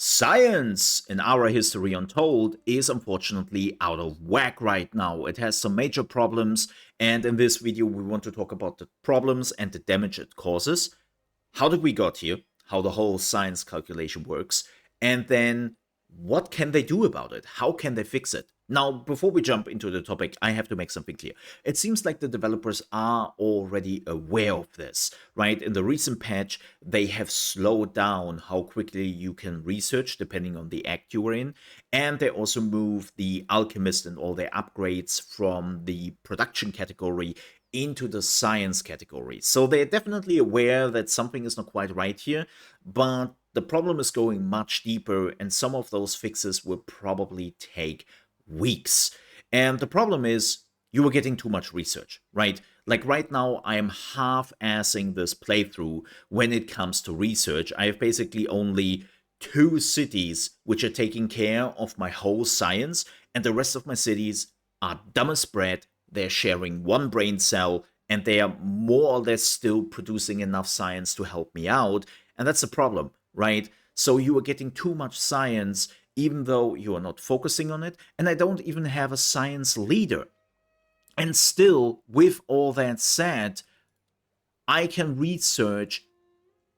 Science in Ara History Untold is unfortunately out of whack right now. It has some major problems, and in this video, we want to talk about the problems and the damage it causes. How did we got here? How the whole science calculation works, and then what can they do about it? How can they fix it? Now, before we jump into the topic, I have to make something clear. It seems like the developers are already aware of this, right? In the recent patch, they have slowed down how quickly you can research depending on the act you're in, and they also moved the alchemist and all their upgrades from the production category into the science category. So they're definitely aware that something is not quite right here, but the problem is going much deeper, and some of those fixes will probably take weeks. And the problem is you are getting too much research, right? Like right now, I am half-assing this playthrough when it comes to research. I have basically only 2 cities which are taking care of my whole science, and the rest of my cities are dumb as bread. They're sharing one brain cell, and they are more or less still producing enough science to help me out. And that's the problem, right? So you are getting too much science, even though you are not focusing on it. And I don't even have a science leader. And still, with all that said, I can research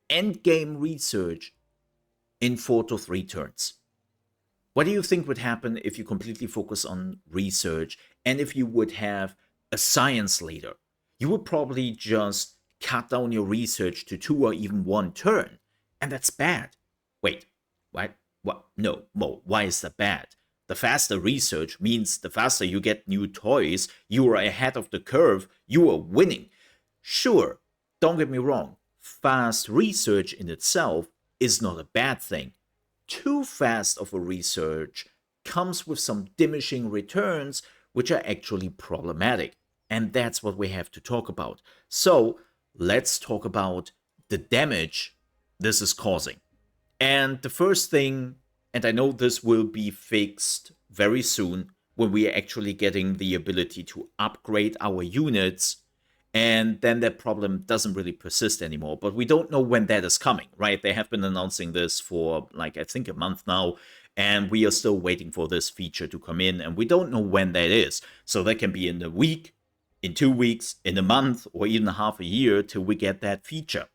endgame research in 4 to 3 turns. What do you think would happen if you completely focus on research and if you would have a science leader? You would probably just cut down your research to 2 or even 1 turn. And that's bad. Wait, what? What? No, Mo, why is that bad? The faster research means the faster you get new toys, you are ahead of the curve, you are winning. Sure, don't get me wrong, fast research in itself is not a bad thing. Too fast of a research comes with some diminishing returns, which are actually problematic. And that's what we have to talk about. So let's talk about the damage this is causing. And the first thing, and I know this will be fixed very soon when we are actually getting the ability to upgrade our units, and then that problem doesn't really persist anymore. But we don't know when that is coming, right? They have been announcing this for, like, I think a month now, and we are still waiting for this feature to come in, and we don't know when that is. So that can be in a week, in 2 weeks, in a month, or even half a year till we get that feature.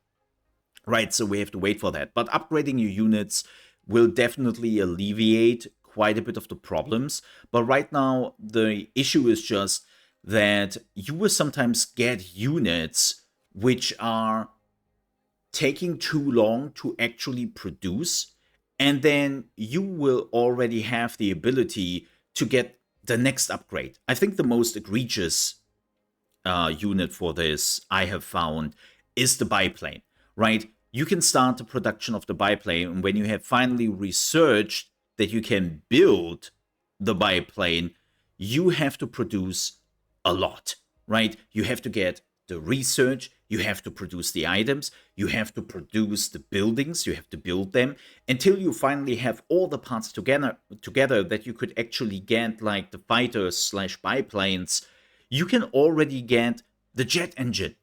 Right, so we have to wait for that. But upgrading your units will definitely alleviate quite a bit of the problems. But right now, the issue is just that you will sometimes get units which are taking too long to actually produce, and then you will already have the ability to get the next upgrade. I think the most egregious unit for this I have found is the biplane, right? You can start the production of the biplane, and when you have finally researched that you can build the biplane, you have to produce a lot, right? You have to get the research, you have to produce the items, you have to produce the buildings, you have to build them until you finally have all the parts together that you could actually get, like the fighters slash biplanes. You can already get the jet engine.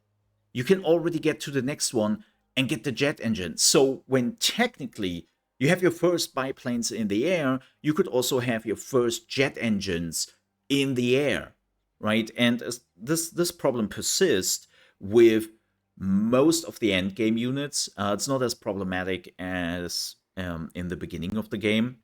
You can already get to the next one and get the jet engine. So when technically you have your first biplanes in the air, you could also have your first jet engines in the air, right? And this problem persists with most of the end game units. It's not as problematic as in the beginning of the game,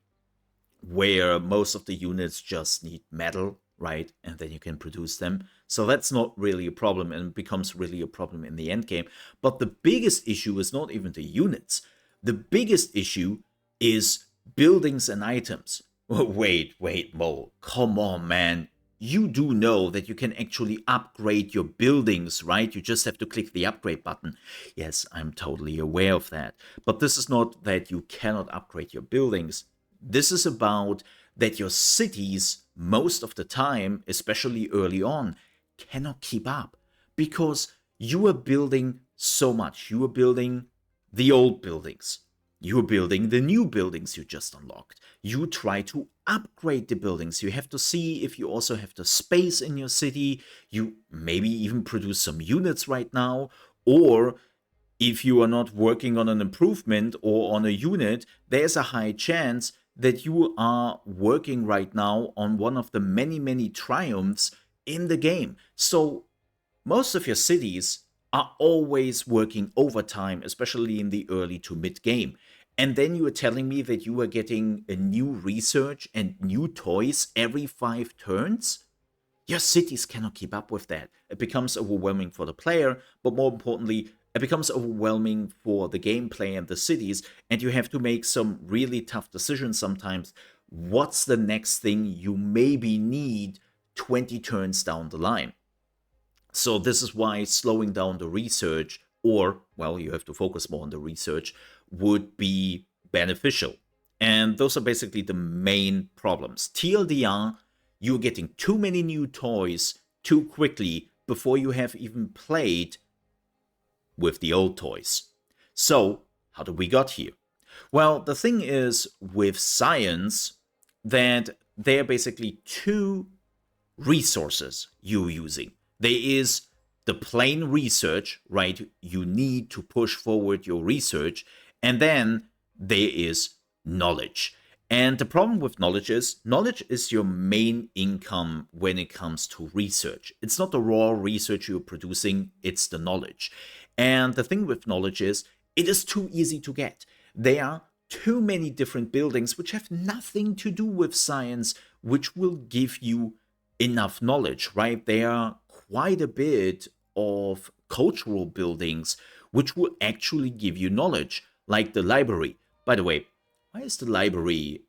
where most of the units just need metal, right? And then you can produce them. So that's not really a problem, and becomes really a problem in the end game. But the biggest issue is not even the units. The biggest issue is buildings and items. Wait, Mo, come on, man. You do know that you can actually upgrade your buildings, right? You just have to click the upgrade button. Yes, I'm totally aware of that. But this is not that you cannot upgrade your buildings. This is about that your cities, most of the time, especially early on, cannot keep up because you are building so much. You are building the old buildings. You are building the new buildings you just unlocked. You try to upgrade the buildings. You have to see if you also have the space in your city. You maybe even produce some units right now, or If you are not working on an improvement or on a unit, there's a high chance that you are working right now on one of the many, many triumphs in the game. So most of your cities are always working overtime, especially in the early to mid game. And then you are telling me that you are getting a new research and new toys every 5 turns? Your cities cannot keep up with that. It becomes overwhelming for the player, but more importantly, it becomes overwhelming for the gameplay and the cities, and you have to make some really tough decisions sometimes. What's the next thing you maybe need 20 turns down the line? So this is why slowing down the research, or well, you have to focus more on the research, would be beneficial. And those are basically the main problems. TLDR, you're getting too many new toys too quickly before you have even played with the old toys. So, how did we got here? Well, the thing is with science that there are basically two resources you're using. There is the plain research, right? You need to push forward your research. And then there is knowledge. And the problem with knowledge is your main income when it comes to research. It's not the raw research you're producing, it's the knowledge. And the thing with knowledge is it is too easy to get. There are too many different buildings which have nothing to do with science, which will give you enough knowledge, right? There are quite a bit of cultural buildings which will actually give you knowledge, like the library. By the way, why is the library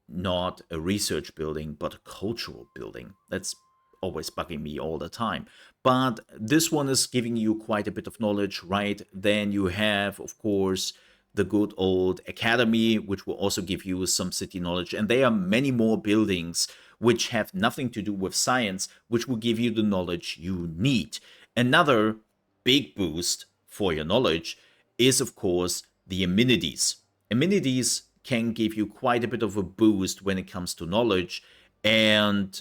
not a research building but a cultural building? That's always bugging me all the time. But this one is giving you quite a bit of knowledge, right? Then you have, of course, the good old academy, which will also give you some city knowledge. And there are many more buildings which have nothing to do with science, which will give you the knowledge you need. Another big boost for your knowledge is, of course, the amenities. Amenities can give you quite a bit of a boost when it comes to knowledge, and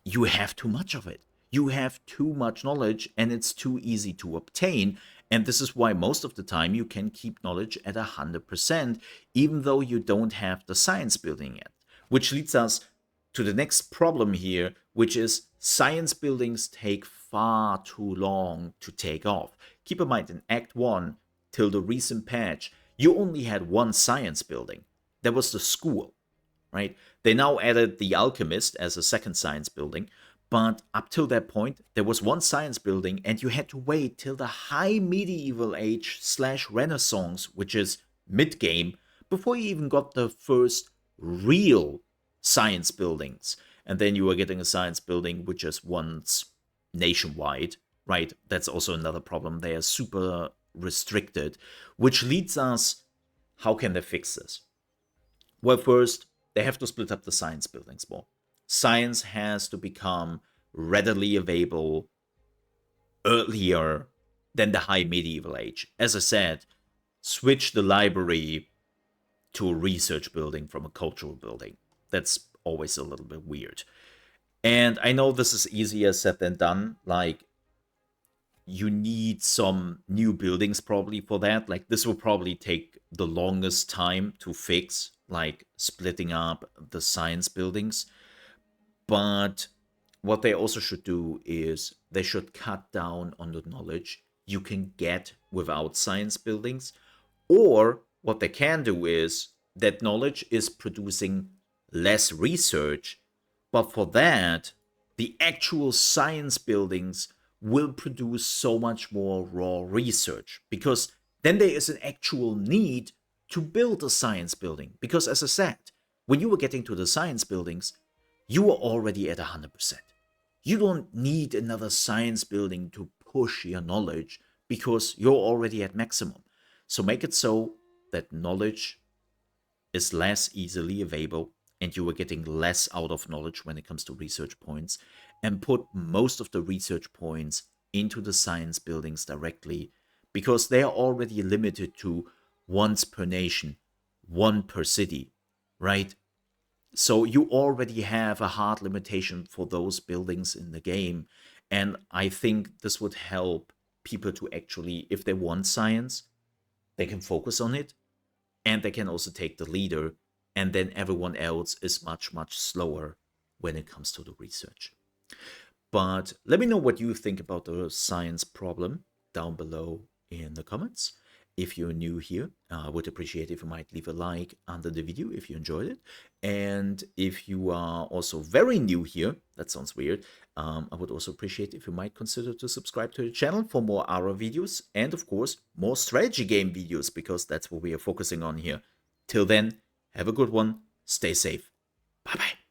you have too much of it. You have too much knowledge, and it's too easy to obtain. And this is why most of the time you can keep knowledge at 100%, even though you don't have the science building yet. Which leads us to the next problem here, which is science buildings take far too long to take off. Keep in mind, in Act 1, till the recent patch, you only had one science building. That was the school, right? They now added the alchemist as a second science building, but up till that point, there was one science building, and you had to wait till the high medieval age slash renaissance, which is mid game, before you even got the first real science buildings. And then you were getting a science building which is once nationwide, right? That's also another problem. They are super restricted, which leads us, how can they fix this? Well, first, they have to split up the science buildings more. Science has to become readily available earlier than the high medieval age. As I said, switch the library to a research building from a cultural building. That's always a little bit weird. And I know this is easier said than done. Like, you need some new buildings probably for that. Like, this will probably take the longest time to fix, like splitting up the science buildings. But what they also should do is they should cut down on the knowledge you can get without science buildings. Or what they can do is that knowledge is producing less research, but for that, the actual science buildings will produce so much more raw research, because then there is an actual need to build a science building. Because as I said, when you were getting to the science buildings, you were already at 100%. You don't need another science building to push your knowledge because you're already at maximum. So make it so that knowledge is less easily available and you are getting less out of knowledge when it comes to research points, and put most of the research points into the science buildings directly, because they are already limited to once per nation, one per city, right? So you already have a hard limitation for those buildings in the game, and I think this would help people to actually, if they want science, they can focus on it, and they can also take the leader, and then everyone else is much, much slower when it comes to the research. But let me know what you think about the science problem down below in the comments. If you're new here, I would appreciate if you might leave a like under the video if you enjoyed it. And if you are also very new here, that sounds weird, I would also appreciate if you might consider to subscribe to the channel for more Ara videos and, of course, more strategy game videos, because that's what we are focusing on here. Till then, have a good one, stay safe, bye-bye.